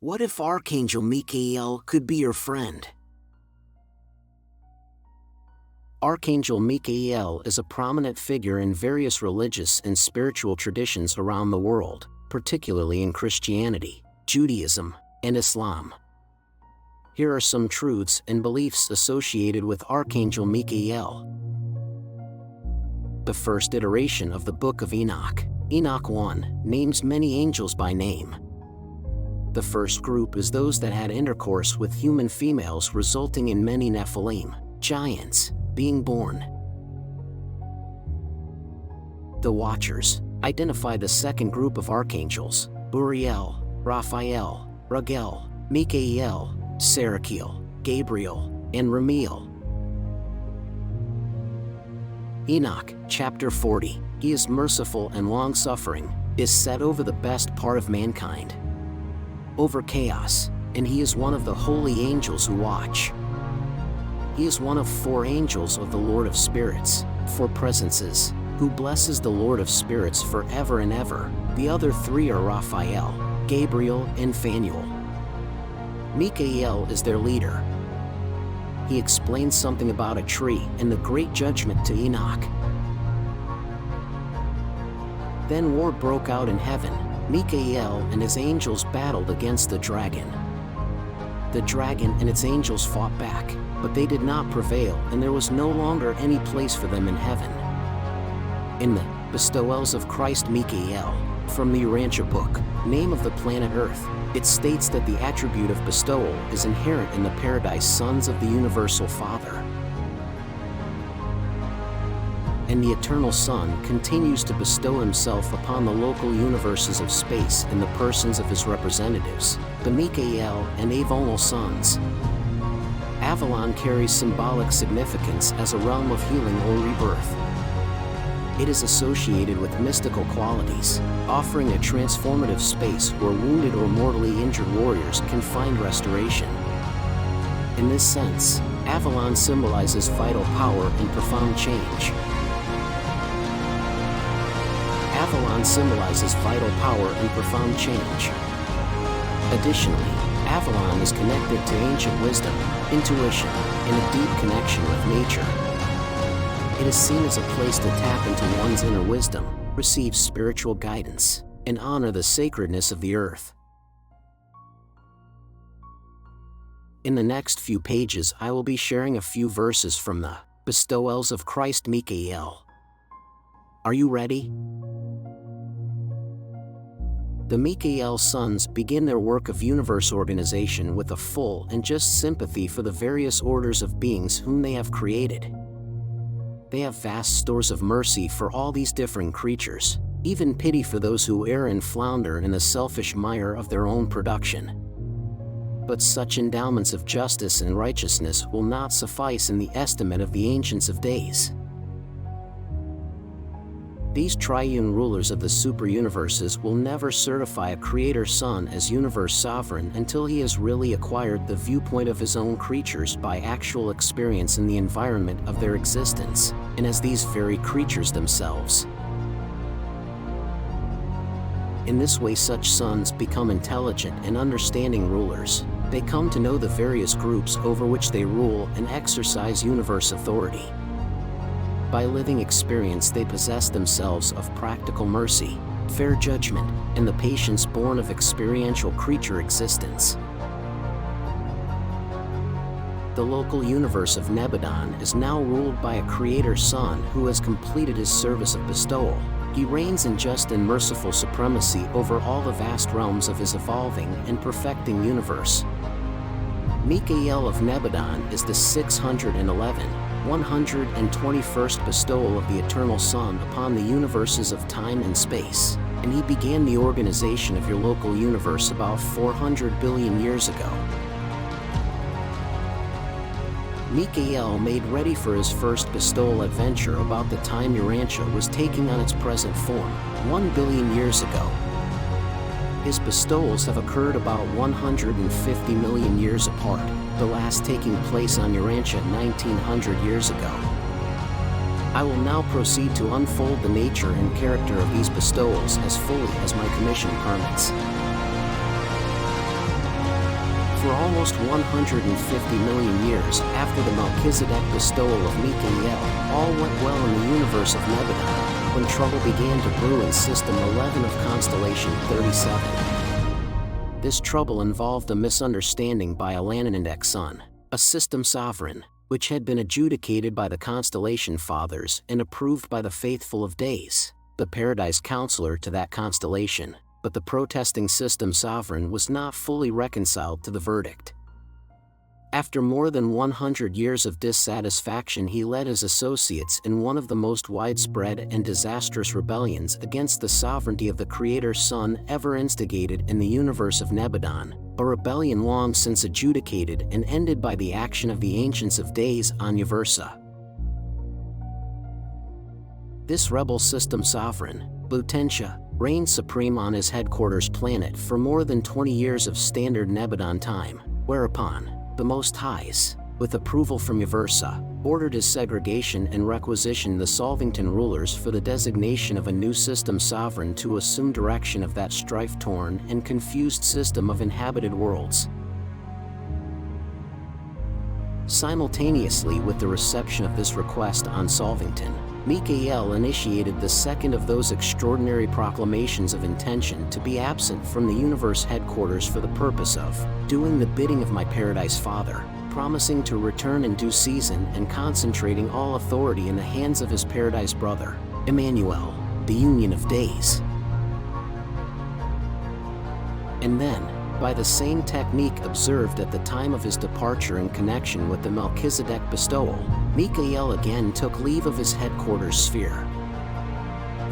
What if Archangel Michael could be your friend? Archangel Michael is a prominent figure in various religious and spiritual traditions around the world, particularly in Christianity, Judaism, and Islam. Here are some truths and beliefs associated with Archangel Michael. The first iteration of the Book of Enoch, Enoch 1, names many angels by name. The first group is those that had intercourse with human females, resulting in many Nephilim, giants, being born. The Watchers identify the second group of archangels: Uriel, Raphael, Raguel, Michael, Serachiel, Gabriel, and Ramiel. Enoch, chapter 40, he is merciful and long-suffering, is set over the best part of mankind, over chaos, and he is one of the holy angels who watch. He is one of 4 angels of the Lord of Spirits, 4 presences, who blesses the Lord of Spirits forever and ever. The other 3 are Raphael, Gabriel, and Phanuel. Michael is their leader. He explains something about a tree and the great judgment to Enoch. Then war broke out in heaven. Michael and his angels battled against the dragon. The dragon and its angels fought back, but they did not prevail, and there was no longer any place for them in heaven. In the Bestowals of Christ Michael, from the Urantia book, name of the planet Earth, it states that the attribute of bestowal is inherent in the paradise sons of the Universal Father. And the Eternal Son continues to bestow himself upon the local universes of space in the persons of his representatives, the Michael and Avalon sons. Avalon carries symbolic significance as a realm of healing or rebirth. It is associated with mystical qualities, offering a transformative space where wounded or mortally injured warriors can find restoration. In this sense, Avalon symbolizes vital power and profound change. Avalon symbolizes vital power and profound change. Additionally, Avalon is connected to ancient wisdom, intuition, and a deep connection with nature. It is seen as a place to tap into one's inner wisdom, receive spiritual guidance, and honor the sacredness of the earth. In the next few pages, I will be sharing a few verses from the Bestowals of Christ Michael. Are you ready? The Michael sons begin their work of universe organization with a full and just sympathy for the various orders of beings whom they have created. They have vast stores of mercy for all these differing creatures, even pity for those who err and flounder in the selfish mire of their own production. But such endowments of justice and righteousness will not suffice in the estimate of the ancients of days. These triune rulers of the super-universes will never certify a creator son as universe sovereign until he has really acquired the viewpoint of his own creatures by actual experience in the environment of their existence, and as these very creatures themselves. In this way, such sons become intelligent and understanding rulers. They come to know the various groups over which they rule and exercise universe authority. By living experience, they possess themselves of practical mercy, fair judgment, and the patience born of experiential creature existence. The local universe of Nebadon is now ruled by a creator son who has completed his service of bestowal. He reigns in just and merciful supremacy over all the vast realms of his evolving and perfecting universe. Michael of Nebadon is the 611, 121st bestowal of the Eternal Son upon the universes of time and space, and he began the organization of your local universe about 400 billion years ago. Michael made ready for his first bestowal adventure about the time Urantia was taking on its present form, 1 billion years ago. His bestowals have occurred about 150 million years apart, the last taking place on Urantia 1900 years ago. I will now proceed to unfold the nature and character of these bestowals as fully as my commission permits. For almost 150 million years after the Melchizedek bestowal of Mikael, all went well in the universe of Nebadon, when trouble began to brew in System 11 of Constellation 37. This trouble involved a misunderstanding by a Lananandek son, a system sovereign, which had been adjudicated by the Constellation Fathers and approved by the faithful of Days, the Paradise Counselor to that constellation, but the protesting system sovereign was not fully reconciled to the verdict. After more than 100 years of dissatisfaction, he led his associates in one of the most widespread and disastrous rebellions against the sovereignty of the Creator's Son ever instigated in the universe of Nebadon, a rebellion long since adjudicated and ended by the action of the Ancients of Days on Uversa. This rebel system sovereign, Lutentia, reigned supreme on his headquarters planet for more than 20 years of standard Nebadon time, whereupon the Most Highs, with approval from Uversa, ordered his segregation and requisitioned the Solvington rulers for the designation of a new system sovereign to assume direction of that strife-torn and confused system of inhabited worlds. Simultaneously with the reception of this request on Solvington, Mikael initiated the second of those extraordinary proclamations of intention to be absent from the universe headquarters for the purpose of doing the bidding of my Paradise Father, promising to return in due season and concentrating all authority in the hands of his Paradise brother, Emmanuel, the Union of Days. And then, by the same technique observed at the time of his departure in connection with the Melchizedek bestowal, Mikael again took leave of his headquarters sphere.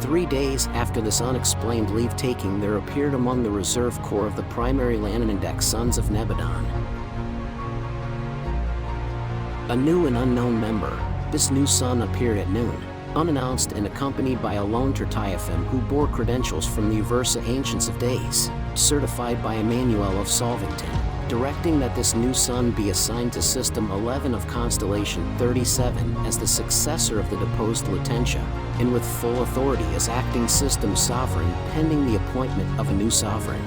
3 days after this unexplained leave-taking, there appeared among the reserve corps of the primary Lananandek sons of Nebadon a new and unknown member. This new son appeared at noon, unannounced and accompanied by a lone Tertiaphim who bore credentials from the Uversa Ancients of Days, certified by Emmanuel of Solvington, directing that this new son be assigned to System 11 of Constellation 37 as the successor of the deposed Lutentia, and with full authority as acting system sovereign pending the appointment of a new sovereign.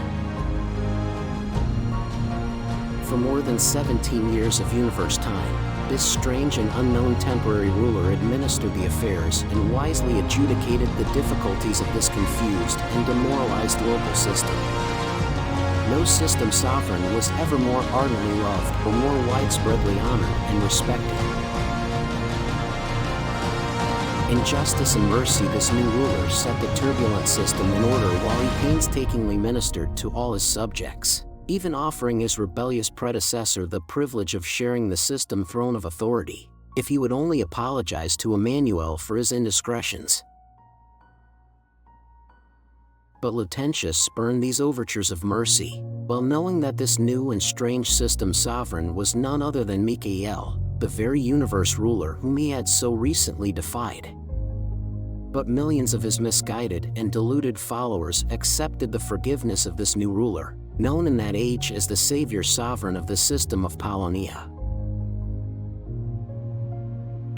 For more than 17 years of universe time, this strange and unknown temporary ruler administered the affairs and wisely adjudicated the difficulties of this confused and demoralized local system. No system sovereign was ever more ardently loved or more widespreadly honored and respected. In justice and mercy, this new ruler set the turbulent system in order while he painstakingly ministered to all his subjects, even offering his rebellious predecessor the privilege of sharing the system throne of authority, if he would only apologize to Emmanuel for his indiscretions. But Lutentia spurned these overtures of mercy, while knowing that this new and strange system sovereign was none other than Mikael, the very universe ruler whom he had so recently defied. But millions of his misguided and deluded followers accepted the forgiveness of this new ruler, known in that age as the Savior Sovereign of the system of Paulonia.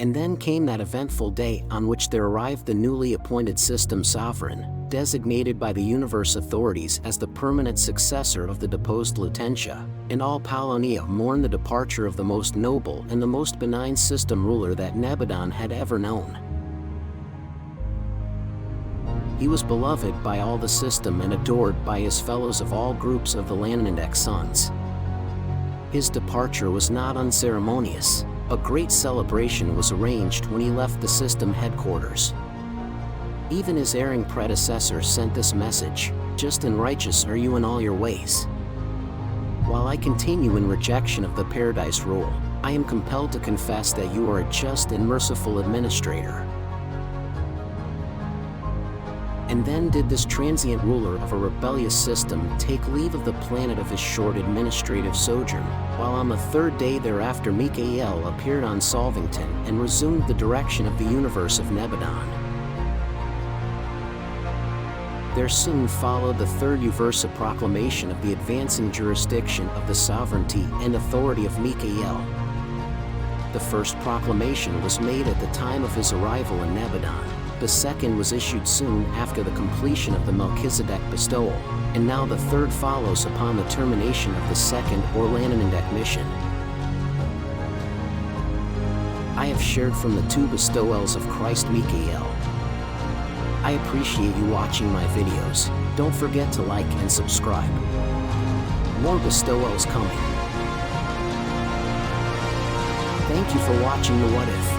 And then came that eventful day on which there arrived the newly appointed system sovereign, designated by the universe authorities as the permanent successor of the deposed Lutentia, and all Paulonia mourned the departure of the most noble and the most benign system ruler that Nebadon had ever known. He was beloved by all the system and adored by his fellows of all groups of the Lananandek sons. His departure was not unceremonious. A great celebration was arranged when he left the system headquarters. Even his erring predecessor sent this message: "Just and righteous are you in all your ways." While I continue in rejection of the paradise rule, I am compelled to confess that you are a just and merciful administrator. And then did this transient ruler of a rebellious system take leave of the planet of his short administrative sojourn, while on the third day thereafter Mikael appeared on Solvington and resumed the direction of the universe of Nebadon. There soon followed the third Uversa proclamation of the advancing jurisdiction of the sovereignty and authority of Mikael. The first proclamation was made at the time of his arrival in Nebadon, The second was issued soon after the completion of the Melchizedek bestowal, and now the third follows upon the termination of the second or Lananandek mission. I have shared from the two bestowals of Christ Michael. I appreciate you watching my videos. Don't forget to like and subscribe. More bestowals coming. Thank you for watching The What If.